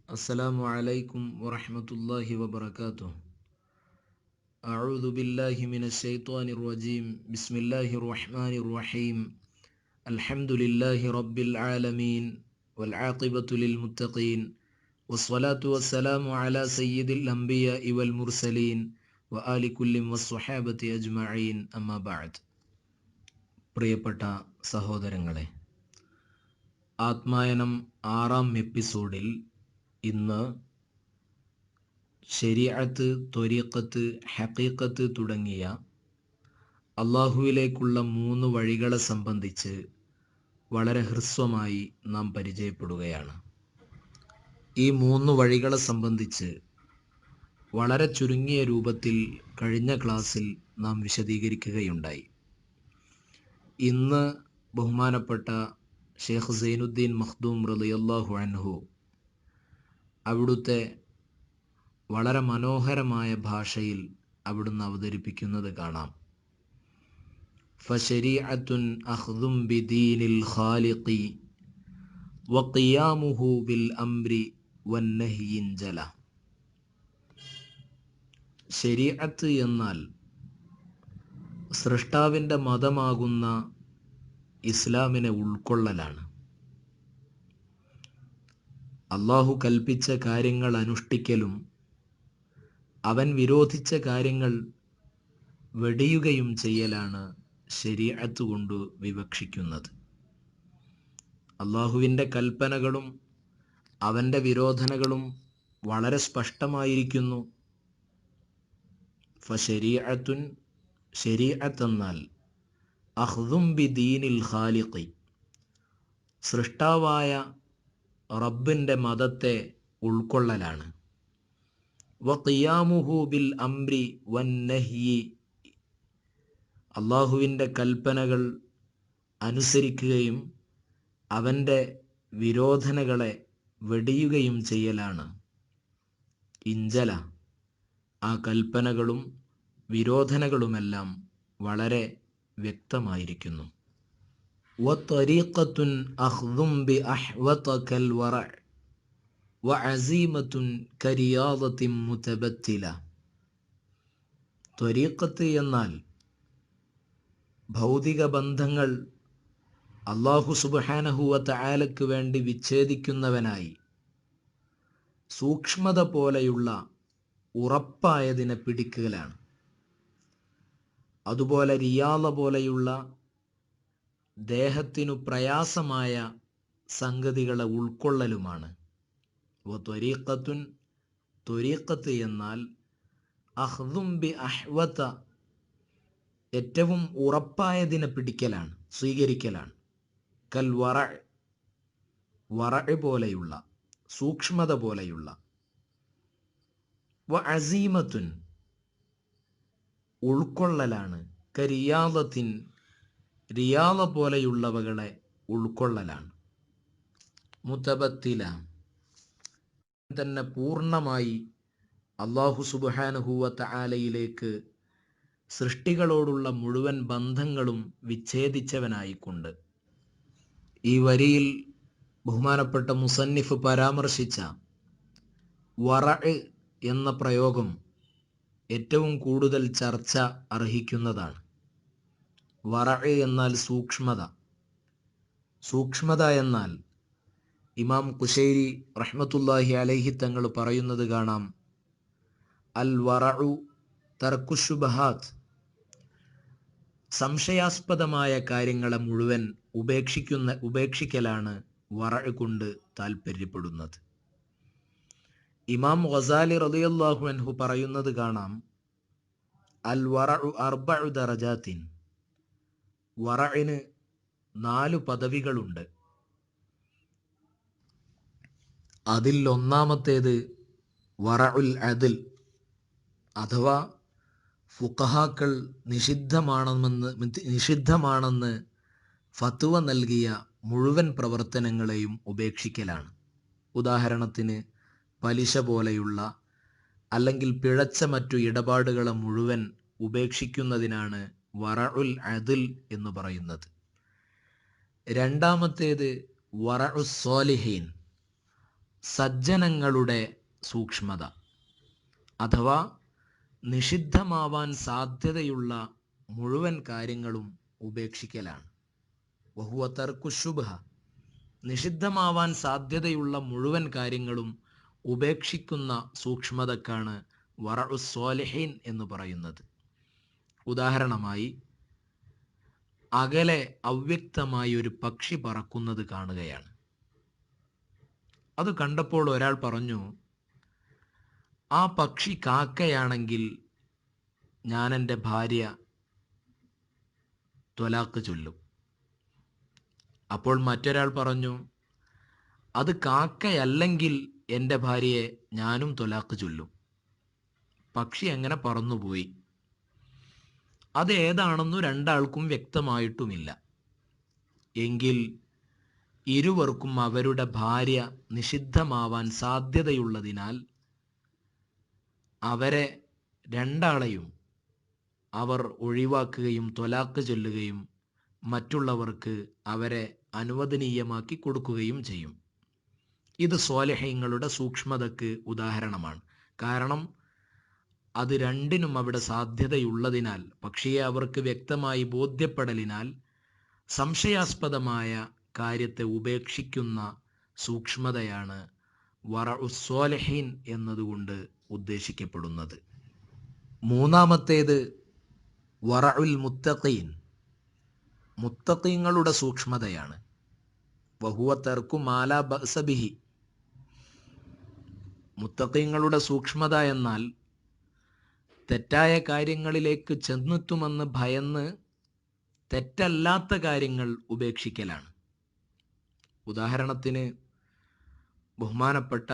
السلام عليكم ورحمة الله وبركاته. أعوذ بالله من الشيطان الرجيم. بسم الله الرحمن الرحيم. الحمد لله رب العالمين والعاقبة للمتقين والصلاة والسلام على سيد الأنبياء والمرسلين وآل كل والصحابة أجمعين. أما بعد. പ്രിയപ്പെട്ട സഹോദരങ്ങളെ, ആത്മായനം 6-ാം എപ്പിസോഡിൽ ഇന്ന് ശരീഅത്ത്, ത്വരീഖത്ത്, ഹഖീഖത്ത് തുടങ്ങിയ അള്ളാഹുവിലേക്കുള്ള 3 വഴികളെ സംബന്ധിച്ച് വളരെ ഹ്രസ്വമായി നാം പരിചയപ്പെടുകയാണ്. ഈ 3 വഴികളെ സംബന്ധിച്ച് വളരെ ചുരുങ്ങിയ രൂപത്തിൽ കഴിഞ്ഞ ക്ലാസ്സിൽ നാം വിശദീകരിക്കുകയുണ്ടായി. ഇന്ന് ബഹുമാനപ്പെട്ട ഷെയ്ഖ് സൈനുദ്ദീൻ മഖ്ദൂം റളിയല്ലാഹു അൻഹു അവിടുത്തെ വളരെ മനോഹരമായ ഭാഷയിൽ അവിടുന്ന് അവതരിപ്പിക്കുന്നത് കാണാം. ഫശരീഅത്തുൻ അഖ്ദും ബിദീനിൽ ഖാലിഖി വഖിയാമുഹു ബിൽ അംരി വന്നഹ്യിൻ ജല. ശരീഅത്ത് എന്നാൽ സൃഷ്ടാവിൻ്റെ മതമാകുന്ന ഇസ്ലാമിനെ ഉൾക്കൊള്ളലാണ്. അള്ളാഹു കൽപ്പിച്ച കാര്യങ്ങൾ അനുഷ്ഠിക്കലും അവൻ വിരോധിച്ച കാര്യങ്ങൾ വെടിയുകയും ചെയ്യലാണ് ശരീഅത്ത് കൊണ്ട് വിവക്ഷിക്കുന്നത്. അള്ളാഹുവിൻ്റെ കൽപ്പനകളും അവൻ്റെ വിരോധനകളും വളരെ സ്പഷ്ടമായിരിക്കുന്നു. ഫശരീഅത്തുൻ, ശരീഅത്ത് എന്നാൽ അഖ്ദും ബിദീനിൽ ഖാലിഖി, സൃഷ്ടാവായ റബ്ബിൻ്റെ മതത്തെ ഉൾക്കൊള്ളലാണ്. വഖിയാമുഹു ബിൽ അംരി വന്നഹ്യി, അള്ളാഹുവിൻ്റെ കൽപ്പനകൾ അനുസരിക്കുകയും അവൻ്റെ വിരോധനകളെ വെടിയുകയും ചെയ്യലാണ്. ഇഞ്ചല, ആ കൽപ്പനകളും വിരോധനകളുമെല്ലാം വളരെ വ്യക്തമായിരിക്കുന്നു. വത്വരീഖത്തുൻ അഖ്ദും ബി അഹ്വത കൽ വറഅ വഅസീമത്തുൻ കരിയാദത്തിൻ മുതബത്തില. ത്വരീഖത്ത് എന്നാൽ ഭൗതിക ബന്ധങ്ങൾ അല്ലാഹു സുബ്ഹാനഹു വ തആലയ്ക്ക് വേണ്ടി വിച്ഛേദിക്കുന്നവനായി സൂക്ഷ്മത പോലെയുള്ള ഉറപ്പായതിനെ പിടിക്കലാണ്. അതുപോലെ റിയാള പോലെയുള്ള ദേഹത്തിനു പ്രയാസമായ സംഗതികളെ ഉൾക്കൊള്ളലുമാണ്. ത്വരീഖത്തുൻ, ത്വരീഖത്ത് എന്നാൽ അഖ്ദും ബി അഹ്വത, ഏറ്റവും ഉറപ്പായതിനെ പിടിക്കലാണ്, സ്വീകരിക്കലാണ്. കൽ വറഅ, വറഅ പോലെയുള്ള, സൂക്ഷ്മത പോലെയുള്ള. വ അസീമത്തുൻ, ഉൾക്കൊള്ളലാണ്. കരിയാദത്തിൻ, റിയാദ പോലെയുള്ളവകളെ ഉൾക്കൊള്ളലാണ്. മുതബത്തില, തന്നെ പൂർണ്ണമായി അല്ലാഹു സുബ്ഹാനഹു വ തആലയിലേക്ക് സൃഷ്ടികളോടുള്ള മുഴുവൻ ബന്ധങ്ങളും വിച്ഛേദിച്ചവനായിക്കൊണ്ട്. ഈ വരിയിൽ ബഹുമാനപ്പെട്ട മുസന്നിഫ് പരാമർശിച്ച വറഅ എന്ന പ്രയോഗം ഏറ്റവും കൂടുതൽ ചർച്ച അർഹിക്കുന്നതാണ്. വറഅ എന്നാൽ സൂക്ഷ്മത. സൂക്ഷ്മത എന്നാൽ ഇമാം ഖുശൈരി റഹ്മത്തുള്ളാഹി അലൈഹി തങ്ങൾ പറയുന്നത് കാണാം, അൽ വറഉ തർക്കു ശുബഹാത്ത്, സംശയാസ്പദമായ കാര്യങ്ങളെ മുഴുവൻ ഉപേക്ഷിക്കലാണ് വറഅ കൊണ്ട് താല്പര്യപ്പെടുന്നത്. ഇമാം ഗസാലി റളിയല്ലാഹു അൻഹു പറയുന്നത് കാണാം, അൽ വറഉ അർബഉ ദറജാത്തിൻ, വറഇന് 4 പദവികളുണ്ട്. അതിൽ ഒന്നാമത്തേത് വറഉൽ അദ്ൽ, അഥവാ ഫുഖഹാക്കൾ നിഷിദ്ധമാണെന്ന് ഫത്വ നൽകിയ മുഴുവൻ പ്രവർത്തനങ്ങളെയും ഉപേക്ഷിക്കലാണ്. ഉദാഹരണത്തിന് പലിശ പോലെയുള്ള അല്ലെങ്കിൽ പിഴച്ച മറ്റു ഇടപാടുകളെ മുഴുവൻ ഉപേക്ഷിക്കുന്നതിനാണ് വറഉൽ അദ്ൽ എന്ന് പറയുന്നത്. രണ്ടാമത്തേത് വറഉസ് സ്വാലിഹീൻ, സജ്ജനങ്ങളുടെ സൂക്ഷ്മത അഥവാ നിഷിദ്ധമാവാൻ സാധ്യതയുള്ള മുഴുവൻ കാര്യങ്ങളും ഉപേക്ഷിക്കലാണ്. വഹുവ തർക്കു ശുബ്ഹ, നിഷിദ്ധമാവാൻ സാധ്യതയുള്ള മുഴുവൻ കാര്യങ്ങളും ഉപേക്ഷിക്കുന്ന സൂക്ഷ്മതക്കാണ് വറഉ സ്വാലിഹീൻ എന്ന് പറയുന്നത്. ഉദാഹരണമായി, അകലെ അവ്യക്തമായി ഒരു പക്ഷി പറക്കുന്നത് കാണുകയാണ്. അത് കണ്ടപ്പോൾ ഒരാൾ പറഞ്ഞു, ആ പക്ഷി കാക്കയാണെങ്കിൽ ഞാൻ എൻ്റെ ഭാര്യ ത്വലാഖ് ചൊല്ലും. അപ്പോൾ മറ്റൊരാൾ പറഞ്ഞു, അത് കാക്കയല്ലെങ്കിൽ എൻ്റെ ഭാര്യയെ ഞാനും ത്വലാഖ് ചൊല്ലും. പക്ഷി അങ്ങനെ പറന്നുപോയി. അത് ഏതാണെന്നു രണ്ടാൾക്കും വ്യക്തമായിട്ടുമില്ല. എങ്കിൽ ഇരുവർക്കും അവരുടെ ഭാര്യ നിഷിദ്ധമാവാൻ സാധ്യതയുള്ളതിനാൽ അവരെ രണ്ടാളെയും അവർ ഒഴിവാക്കുകയും ത്വലാഖ് ചൊല്ലുകയും മറ്റുള്ളവർക്ക് അവരെ അനുവദനീയമാക്കി കൊടുക്കുകയും ചെയ്യും. ഇത് സ്വാലിഹീങ്ങളുടെ സൂക്ഷ്മതയ്ക്ക് ഉദാഹരണമാണ്. കാരണം അത് രണ്ടിനും അവിടെ സാധ്യതയുള്ളതിനാൽ, പക്ഷിയെ അവർക്ക് വ്യക്തമായി ബോധ്യപ്പെടലിനാൽ സംശയാസ്പദമായ കാര്യത്തെ ഉപേക്ഷിക്കുന്ന സൂക്ഷ്മതയാണ് വറഉ സ്വാലിഹീൻ എന്നതുകൊണ്ട് ഉദ്ദേശിക്കപ്പെടുന്നത്. മൂന്നാമത്തേത് വറഉൽ മുത്തഖീൻ, മുത്തഖീങ്ങളുടെ സൂക്ഷ്മതയാണ്. വഹുവ തർക്കു മാലാ ബഅസ ബിഹി. മുത്തഖീങ്ങളുടെ സൂക്ഷ്മത എന്നാൽ തെറ്റായ കാര്യങ്ങളിലേക്ക് ചെന്നെത്തുമെന്ന് ഭയന്ന് തെറ്റല്ലാത്ത കാര്യങ്ങൾ ഉപേക്ഷിക്കലാണ്. ഉദാഹരണത്തിന്, ബഹുമാനപ്പെട്ട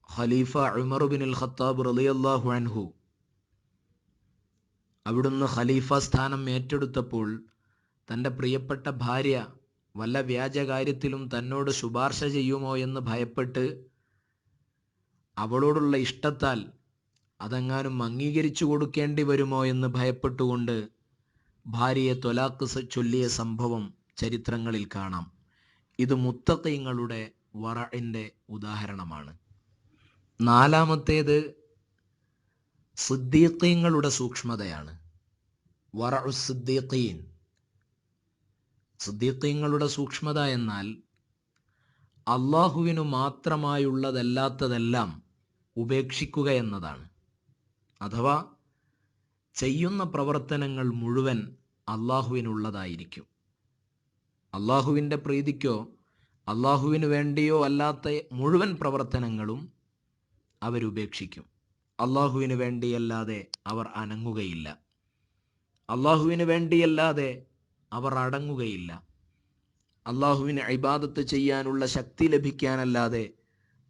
ഖലീഫ ഉമർ ബിനുൽ ഖത്താബ് റളിയല്ലാഹു അൻഹു അവിടുന്ന് ഖലീഫ സ്ഥാനം ഏറ്റെടുത്തപ്പോൾ തൻ്റെ പ്രിയപ്പെട്ട ഭാര്യ വല്ല വ്യാജകാര്യത്തിലും തന്നോട് ശുപാർശ ചെയ്യുമോ എന്ന് ഭയപ്പെട്ട് അവളോടുള്ള ഇഷ്ടത്താൽ അതെങ്ങാനും അംഗീകരിച്ചു കൊടുക്കേണ്ടി വരുമോ എന്ന് ഭയപ്പെട്ടുകൊണ്ട് ഭാര്യയെ ത്വലാഖ് ചൊല്ലിയ സംഭവം ചരിത്രങ്ങളിൽ കാണാം. ഇത് മുത്തഖീങ്ങളുടെ വറഇൻ്റെ ഉദാഹരണമാണ്. നാലാമത്തേത് സിദ്ദീഖീങ്ങളുടെ സൂക്ഷ്മതയാണ്. വറഉ സിദ്ദീഖീൻ. സിദ്ദീഖീങ്ങളുടെ സൂക്ഷ്മത എന്നാൽ അള്ളാഹുവിനു മാത്രമായുള്ളതല്ലാത്തതെല്ലാം ഉപേക്ഷിക്കുക എന്നതാണ്. അഥവാ ചെയ്യുന്ന പ്രവർത്തനങ്ങൾ മുഴുവൻ അള്ളാഹുവിനുള്ളതായിരിക്കും. അള്ളാഹുവിൻ്റെ പ്രീതിക്കോ അള്ളാഹുവിന് വേണ്ടിയോ അല്ലാത്ത മുഴുവൻ പ്രവർത്തനങ്ങളും അവരുപേക്ഷിക്കും. അള്ളാഹുവിന് വേണ്ടിയല്ലാതെ അവർ അനങ്ങുകയില്ല. അള്ളാഹുവിന് വേണ്ടിയല്ലാതെ അവർ അടങ്ങുകയില്ല. അള്ളാഹുവിന് ഇബാദത്ത് ചെയ്യാനുള്ള ശക്തി ലഭിക്കാനല്ലാതെ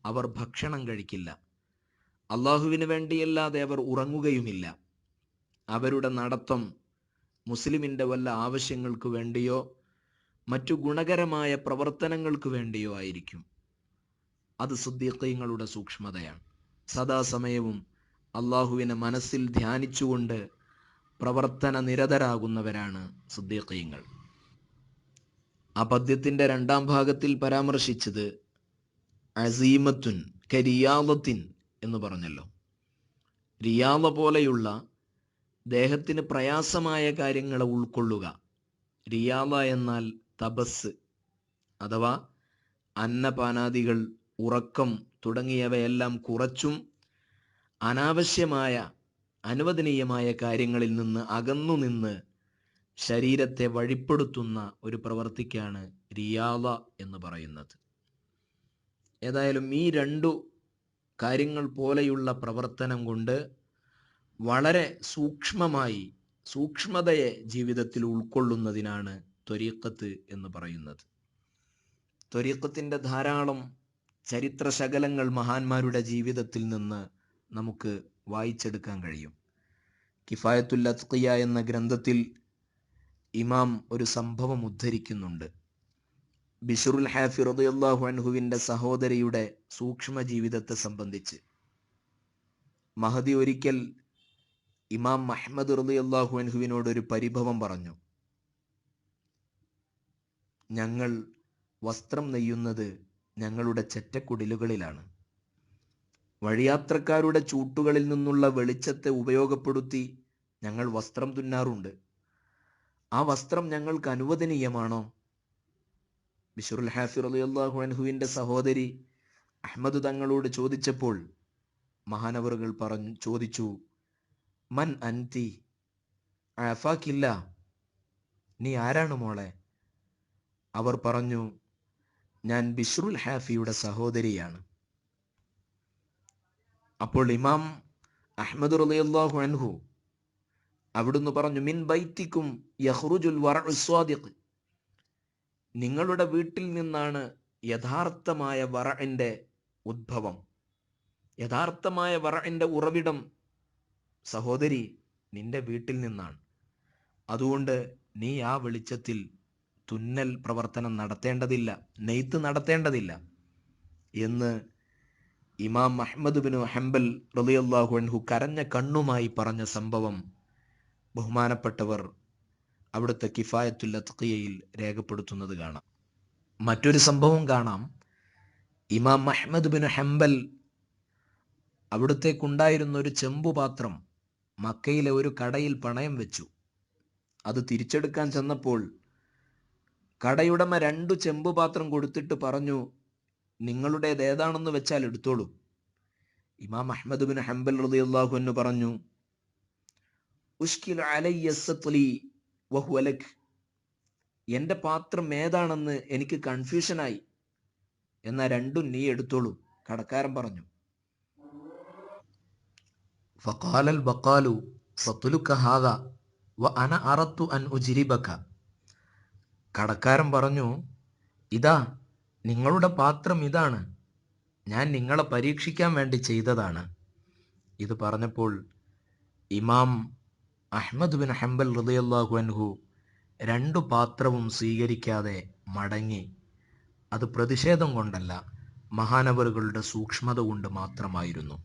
അവർ ഭക്ഷണം കഴിക്കില്ല. അള്ളാഹുവിന് വേണ്ടിയല്ലാതെ അവർ ഉറങ്ങുകയുമില്ല. അവരുടെ നടത്തം മുസ്ലിമിൻ്റെ വല്ല ആവശ്യങ്ങൾക്ക് വേണ്ടിയോ മറ്റു ഗുണകരമായ പ്രവർത്തനങ്ങൾക്ക് വേണ്ടിയോ ആയിരിക്കും. അത് സിദ്ദീഖീങ്ങളുടെ സൂക്ഷ്മതയാണ്. സദാസമയവും അള്ളാഹുവിനെ മനസ്സിൽ ധ്യാനിച്ചുകൊണ്ട് പ്രവർത്തന നിരതരാകുന്നവരാണ് സിദ്ദീഖീങ്ങൾ. ആ പദ്യത്തിൻ്റെ രണ്ടാം ഭാഗത്തിൽ പരാമർശിച്ചത് അസീമത്തുൻ കരിയാളത്തിൻ എന്ന് പറഞ്ഞല്ലോ. റിയാള പോലെയുള്ള ദേഹത്തിന് പ്രയാസമായ കാര്യങ്ങളെ ഉൾക്കൊള്ളുക. റിയാള എന്നാൽ തപസ് അഥവാ അന്നപാനാദികൾ, ഉറക്കം തുടങ്ങിയവയെല്ലാം കുറച്ചും അനാവശ്യമായ അനുവദനീയമായ കാര്യങ്ങളിൽ നിന്ന് അകന്നു നിന്ന് ശരീരത്തെ വഴിപ്പെടുത്തുന്ന ഒരു പ്രവൃത്തിക്കാണ് റിയാള എന്ന് പറയുന്നത്. ഏതായാലും ഈ രണ്ടു കാര്യങ്ങൾ പോലെയുള്ള പ്രവർത്തനം കൊണ്ട് വളരെ സൂക്ഷ്മതയെ ജീവിതത്തിൽ ഉൾക്കൊള്ളുന്നതിനാണ് ത്വരീഖത്ത് എന്ന് പറയുന്നത്. ത്വരീഖത്തിൻ്റെ ധാരാളം ചരിത്രശകലങ്ങൾ മഹാന്മാരുടെ ജീവിതത്തിൽ നിന്ന് നമുക്ക് വായിച്ചെടുക്കാൻ കഴിയും. കിഫായത്തുൽ അത്ഖിയ എന്ന ഗ്രന്ഥത്തിൽ ഇമാം ഒരു സംഭവം ഉദ്ധരിക്കുന്നുണ്ട്. ബിശ്റുൽ ഹാഫി റളിയല്ലാഹു അൻഹുവിൻ്റെ സഹോദരിയുടെ സൂക്ഷ്മ ജീവിതത്തെ സംബന്ധിച്ച്. മഹദി ഒരിക്കൽ ഇമാം അഹ്മദ് റളിയല്ലാഹു അൻഹുവിനോട് ഒരു പരിഭവം പറഞ്ഞു. ഞങ്ങൾ വസ്ത്രം നെയ്യുന്നത് ഞങ്ങളുടെ ചെറ്റക്കുടിലുകളിലാണ്. വഴിയാത്രക്കാരുടെ ചൂട്ടുകളിൽ നിന്നുള്ള വെളിച്ചത്തെ ഉപയോഗപ്പെടുത്തി ഞങ്ങൾ വസ്ത്രം തുന്നാറുണ്ട്. ആ വസ്ത്രം ഞങ്ങൾക്ക് അനുവദനീയമാണോ? ബിശ്റുൽ ഹാഫി റളിയല്ലാഹു അൻഹുവിൻ്റെ സഹോദരി അഹ്മദ് തങ്ങളോട് ചോദിച്ചപ്പോൾ മഹാനവറുകൾ ചോദിച്ചു, മൻ അൻതി, ആഫാക്കില്ല, നീ ആരാണ് മോളെ? അവർ പറഞ്ഞു, ഞാൻ ബിശ്റുൽ ഹാഫിയുടെ സഹോദരിയാണ്. അപ്പോൾ ഇമാം അഹ്മദ് റളിയല്ലാഹു അൻഹു അവിടുന്ന് പറഞ്ഞു, മിൻ ബൈത്തിക്കും യഖ്റുജുൽ വറഉ സ്വാദിഖ്, നിങ്ങളുടെ വീട്ടിൽ നിന്നാണ് യഥാർത്ഥമായ വറഇന്റെ ഉദ്ഭവം, യഥാർത്ഥമായ വറഇന്റെ ഉറവിടം സഹോദരി നിന്റെ വീട്ടിൽ നിന്നാണ്. അതുകൊണ്ട് നീ ആ വെളിച്ചത്തിൽ തുന്നൽ പ്രവർത്തനം നടത്തേണ്ടതില്ല, നെയ്ത്ത് നടത്തേണ്ടതില്ല എന്ന് ഇമാം അഹ്മദ് ബിൻ ഹംബൽ റളിയല്ലാഹു അൻഹു കരഞ്ഞ കണ്ണുമായി പറഞ്ഞ സംഭവം ബഹുമാനപ്പെട്ടവർ അവിടുത്തെ കിഫായത്തുൽ അത്ഖിയയിൽ രേഖപ്പെടുത്തുന്നത് കാണാം. മറ്റൊരു സംഭവം കാണാം. ഇമാം അഹ്മദ് ബിൻ ഹംബൽ അവിടുത്തേക്കുണ്ടായിരുന്ന ഒരു ചെമ്പുപാത്രം മക്കയിലെ ഒരു കടയിൽ പണയം വെച്ചു. അത് തിരിച്ചെടുക്കാൻ ചെന്നപ്പോൾ കടയുടമ 2 ചെമ്പുപാത്രം കൊടുത്തിട്ട് പറഞ്ഞു, നിങ്ങളുടേത് ഏതാണെന്ന് വെച്ചാൽ എടുത്തോളൂ. ഇമാം അഹ്മദ് ബിൻ ഹംബൽ റളിയല്ലാഹു അൻഹു പറഞ്ഞു, ഉഷ്കിൽ അലയ്യ സത്ലി വഹുവ ലക്, എൻ്റെ പാത്രം ഏതാണെന്ന് എനിക്ക് കൺഫ്യൂഷനായി, എന്നാ 2ഉം നീ എടുത്തോളൂ, കടക്കാരൻ പറഞ്ഞു. ഫഖാലൽ ബഖാലു സത്ലുക ഹാദാ വ അന അറദ്തു അൻ ഉജ്രിബക, കടക്കാരൻ പറഞ്ഞു, ഇതാ നിങ്ങളുടെ പാത്രം ഇതാണ്, ഞാൻ നിങ്ങളെ പരീക്ഷിക്കാൻ വേണ്ടി ചെയ്തതാണ്. ഇത് പറഞ്ഞപ്പോൾ ഇമാം അഹ്മദ് ബിൻ ഹംബൽ റളിയല്ലാഹു അൻഹു 2 പാത്രവും സ്വീകരിക്കാതെ മടങ്ങി. അത് പ്രതിഷേധം കൊണ്ടല്ല, മഹാനവറുകളുടെ സൂക്ഷ്മത കൊണ്ട് മാത്രമായിരുന്നു.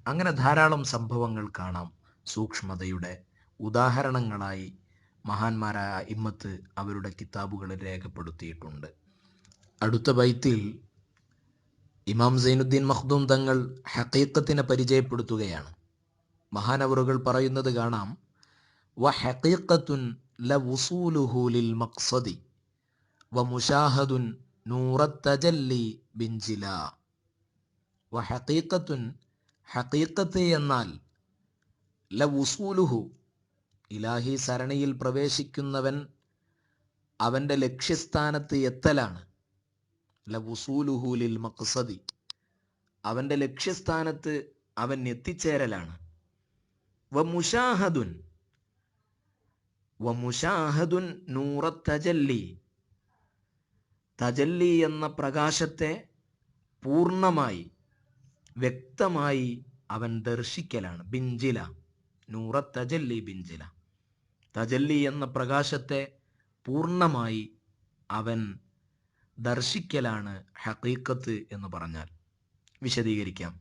അങ്ങനെ ധാരാളം സംഭവങ്ങൾ കാണാം. സൂക്ഷ്മതയുടെ ഉദാഹരണങ്ങളായി മഹാന്മാരായ ഇമ്മത്ത് അവരുടെ കിതാബുകളിൽ രേഖപ്പെടുത്തിയിട്ടുണ്ട്. അടുത്ത ബൈത്തിൽ ഇമാം സൈനുദ്ദീൻ മഖ്ദൂം തങ്ങൾ ഹഖീഖത്തിനെ പരിചയപ്പെടുത്തുകയാണ്. മഹാനവറുകൾ പറയുന്നത് കാണാം, വ ഹഖീഖത്തുൻ ലവുസൂലുഹു ലിൽ മഖ്സദി വ മുശാഹദുൻ നൂറത്ത് തജല്ലി ബിൻജിലാ. വ ഹഖീഖത്തുൻ, ഹഖീഖത്ത് എന്നാൽ ലവുസൂലുഹു, ഇലാഹി സരണിയിൽ പ്രവേശിക്കുന്നവൻ അവൻ്റെ ലക്ഷ്യസ്ഥാനത്ത് എത്തലാണ്. ലവുസൂലുഹു ലിൽ മഖ്സദി, അവൻ്റെ ലക്ഷ്യസ്ഥാനത്ത് അവൻ എത്തിച്ചേരലാണ്. വമുശാഹദുൻ, വമുശാഹദുൻ നൂറത്ത് തജല്ലി, തജല്ലി എന്ന പ്രകാശത്തെ പൂർണ്ണമായി വ്യക്തമായി അവൻ ദർശിക്കലാണ്. ബിൻജില, നൂറത്ത് തജല്ലി ബിൻജില, തജല്ലി എന്ന പ്രകാശത്തെ പൂർണ്ണമായി അവൻ ദർശിക്കലാണ് ഹഖീഖത്ത് എന്ന് പറഞ്ഞാൽ. വിശദീകരിക്കാം.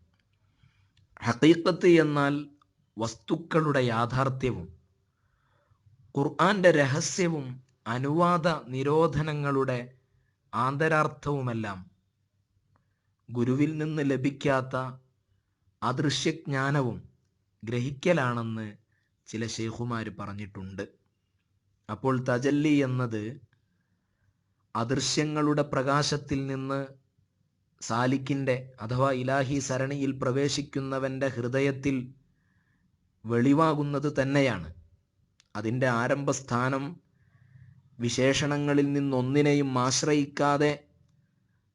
ഹഖീഖത്ത് എന്നാൽ വസ്തുക്കളുടെ യാഥാർത്ഥ്യവും ഖുർആന്റെ രഹസ്യവും അനുവാദ നിരോധനങ്ങളുടെ ആന്തരാർത്ഥവുമെല്ലാം ഗുരുവിൽ നിന്ന് ലഭിക്കാത്ത അദൃശ്യജ്ഞാനവും ഗ്രഹിക്കലാണെന്ന് ചില ശൈഖുമാർ പറഞ്ഞിട്ടുണ്ട്. അപ്പോൾ തജല്ലി എന്നത് അദൃശ്യങ്ങളുടെ പ്രകാശത്തിൽ നിന്ന് സാലിക്കിൻ്റെ അഥവാ ഇലാഹി സരണിയിൽ പ്രവേശിക്കുന്നവൻ്റെ ഹൃദയത്തിൽ വെളിവാകുന്നത് തന്നെയാണ്. അതിൻ്റെ ആരംഭസ്ഥാനം വിശേഷണങ്ങളിൽ നിന്നൊന്നിനെയും ആശ്രയിക്കാതെ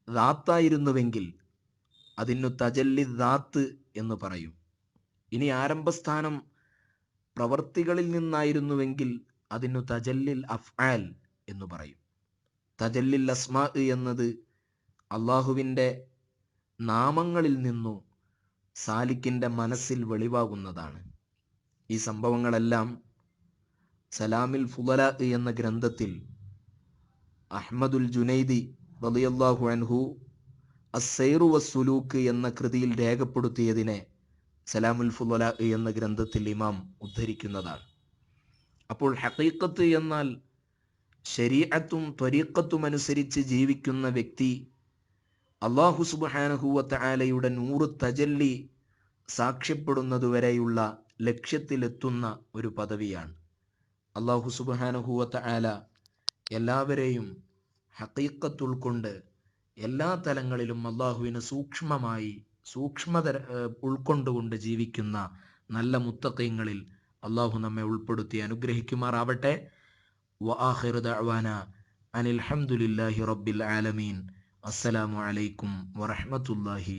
ദാത്തായിരുന്നുവെങ്കിൽ അതിനു തജല്ലി ദാത്ത് എന്ന് പറയും. ഇനി ആരംഭസ്ഥാനം പ്രവർത്തികളിൽ നിന്നായിരുന്നുവെങ്കിൽ അതിനു തജല്ലിൽ അഫ്ആൽ എന്ന് പറയും. തജല്ലിൽ അസ്മാ എന്നത് അള്ളാഹുവിൻ്റെ നാമങ്ങളിൽ നിന്നു സാലിക്കിൻ്റെ മനസ്സിൽ വെളിവാകുന്നതാണ്. ഈ സംഭവങ്ങളെല്ലാം സലാമിൽ ഫുളല എന്ന ഗ്രന്ഥത്തിൽ അഹ്മദുൽ ജുനൈദി റളിയല്ലാഹു അൻഹു അസ്സൈറു വസ്സുലൂക്ക് എന്ന കൃതിയിൽ രേഖപ്പെടുത്തിയതിനെ സലാമുൽ ഫുളല എന്ന ഗ്രന്ഥത്തിൽ ഇമാം ഉദ്ധരിക്കുന്നതാണ്. അപ്പോൾ ഹഖീഖത്ത് എന്നാൽ ശരീഅത്തും ത്വരീഖത്തും അനുസരിച്ച് ജീവിക്കുന്ന വ്യക്തി അല്ലാഹു സുബ്ഹാനഹു വ തആലയുടെ നൂറ് തജല്ലി സാക്ഷ്യപ്പെടുന്നതുവരെയുള്ള ലക്ഷ്യത്തിലെത്തുന്ന ഒരു പദവിയാണ്. അല്ലാഹു സുബ്ഹാനഹു വ തആല എല്ലാവരെയും ഹഖീഖത്ത് ഉൾക്കൊണ്ട് എല്ലാ തലങ്ങളിലും അള്ളാഹുവിന് സൂക്ഷ്മത ഉൾക്കൊണ്ടുകൊണ്ട് ജീവിക്കുന്ന നല്ല മുത്തഖീങ്ങളിൽ അള്ളാഹു നമ്മെ ഉൾപ്പെടുത്തി അനുഗ്രഹിക്കുമാറാവട്ടെ. വആഖിറു ദഅ്വാന അനിൽ ഹംദുലില്ലാഹി റബ്ബിൽ ആലമീൻ. അസ്സലാമു അലൈക്കും വറഹ്മത്തുള്ളാഹി